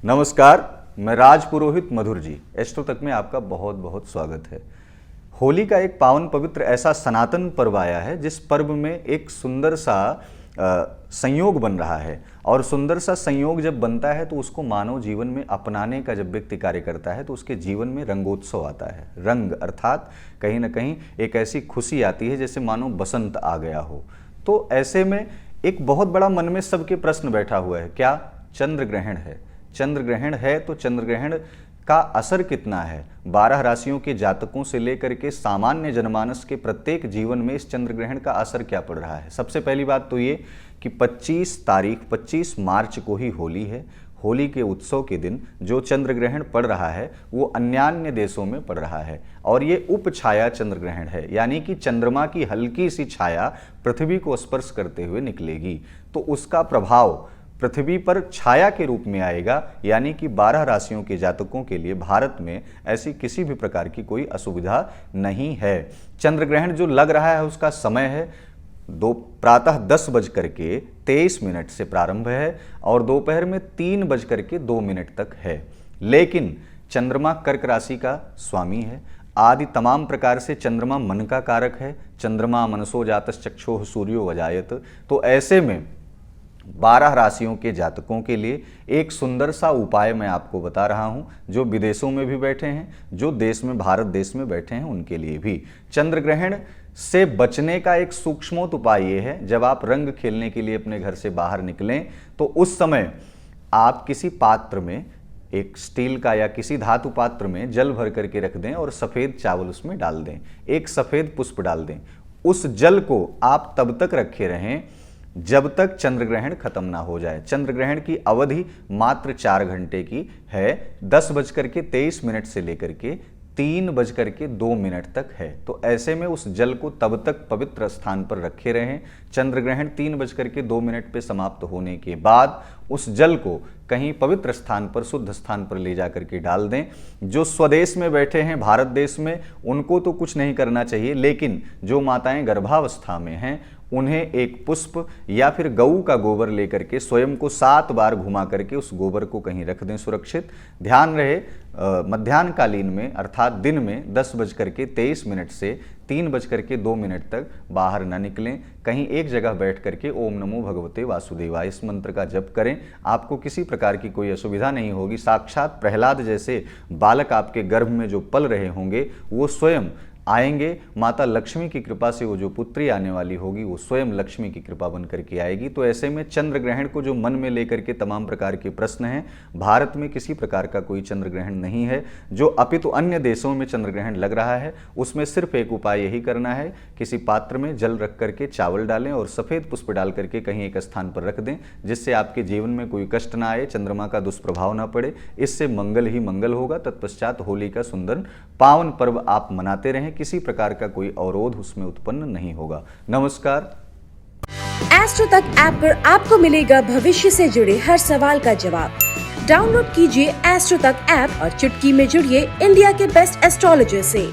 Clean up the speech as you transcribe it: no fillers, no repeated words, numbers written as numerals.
नमस्कार, मैं राज पुरोहित मधुर जी एस्ट्रो तक में आपका बहुत बहुत स्वागत है। होली का एक पावन पवित्र ऐसा सनातन पर्व आया है जिस पर्व में एक सुंदर सा संयोग बन रहा है और सुंदर सा संयोग जब बनता है तो उसको मानव जीवन में अपनाने का जब व्यक्ति कार्य करता है तो उसके जीवन में रंगोत्सव आता है। रंग अर्थात कहीं ना कहीं एक ऐसी खुशी आती है जैसे मानो बसंत आ गया हो। तो ऐसे में एक बहुत बड़ा मन में सबके प्रश्न बैठा हुआ है, क्या चंद्र ग्रहण है? चंद्र ग्रहण है तो चंद्र ग्रहण का असर कितना है? 12 राशियों के जातकों से लेकर के सामान्य जनमानस के प्रत्येक जीवन में इस चंद्र ग्रहण का असर क्या पड़ रहा है? सबसे पहली बात तो ये कि 25 मार्च को ही होली है। होली के उत्सव के दिन जो चंद्र ग्रहण पड़ रहा है वो अन्यान्य देशों में पड़ रहा है और ये उपछाया चंद्र ग्रहण है, यानी कि चंद्रमा की हल्की सी छाया पृथ्वी को स्पर्श करते हुए निकलेगी तो उसका प्रभाव पृथ्वी पर छाया के रूप में आएगा, यानी कि 12 राशियों के जातकों के लिए भारत में ऐसी किसी भी प्रकार की कोई असुविधा नहीं है। चंद्र ग्रहण जो लग रहा है उसका समय है प्रातः 10:23 से प्रारंभ है और दोपहर में 3:02 तक है। लेकिन चंद्रमा कर्क राशि का स्वामी है। आदि तमाम प्रकार से चंद्रमा मन का कारक है। चंद्रमा मनसो जातस् चक्षुः सूर्यो वजायत। तो ऐसे में 12 राशियों के जातकों के लिए एक सुंदर सा उपाय मैं आपको बता रहा हूं, जो विदेशों में भी बैठे हैं, जो देश में भारत देश में बैठे हैं उनके लिए भी। चंद्र ग्रहण से बचने का एक सूक्ष्मोत उपाय ये है, जब आप रंग खेलने के लिए अपने घर से बाहर निकलें तो उस समय आप किसी पात्र में, एक स्टील का या किसी धातु पात्र में जल भर करके रख दें और सफ़ेद चावल उसमें डाल दें, एक सफ़ेद पुष्प डाल दें। उस जल को आप तब तक रखे रहें जब तक चंद्र ग्रहण खत्म ना हो जाए। चंद्र ग्रहण की अवधि मात्र 4 घंटे की है। 10:23 से लेकर के 3:02 तक है। तो ऐसे में उस जल को तब तक पवित्र स्थान पर रखे रहें। चंद्र ग्रहण 3:02 पे समाप्त होने के बाद उस जल को कहीं पवित्र स्थान पर, शुद्ध स्थान पर ले जाकर के डाल दें। जो स्वदेश में बैठे हैं भारत देश में उनको तो कुछ नहीं करना चाहिए, लेकिन जो माताएं गर्भावस्था में हैं उन्हें एक पुष्प या फिर गऊ का गोबर लेकर के स्वयं को 7 बार घुमा करके उस गोबर को कहीं रख दें सुरक्षित। ध्यान रहे मध्याह्न कालीन में अर्थात दिन में 10:23 से 3:02 तक बाहर न निकलें। कहीं एक जगह बैठ करके ओम नमो भगवते वासुदेवाय इस मंत्र का जप करें। आपको किसी प्रकार की कोई असुविधा नहीं होगी। साक्षात प्रहलाद जैसे बालक आपके गर्भ में जो पल रहे होंगे वो स्वयं आएंगे। माता लक्ष्मी की कृपा से वो जो पुत्री आने वाली होगी वो स्वयं लक्ष्मी की कृपा बन करके आएगी। तो ऐसे में चंद्र ग्रहण को जो मन में लेकर के तमाम प्रकार के प्रश्न हैं, भारत में किसी प्रकार का कोई चंद्र ग्रहण नहीं है। जो अपितु अन्य देशों में चंद्र ग्रहण लग रहा है उसमें सिर्फ एक उपाय यही करना है, किसी पात्र में जल रख करके चावल डालें और सफ़ेद पुष्प डाल करके कहीं एक स्थान पर रख दें, जिससे आपके जीवन में कोई कष्ट ना आए, चंद्रमा का दुष्प्रभाव ना पड़े। इससे मंगल ही मंगल होगा। तत्पश्चात होली का सुंदर पावन पर्व आप मनाते रहें, किसी प्रकार का कोई अवरोध उसमें उत्पन्न नहीं होगा। नमस्कार। एस्ट्रो तक ऐप पर आपको मिलेगा भविष्य से जुड़े हर सवाल का जवाब। डाउनलोड कीजिए एस्ट्रो तक ऐप और चुटकी में जुड़िए इंडिया के बेस्ट एस्ट्रोलॉजर से।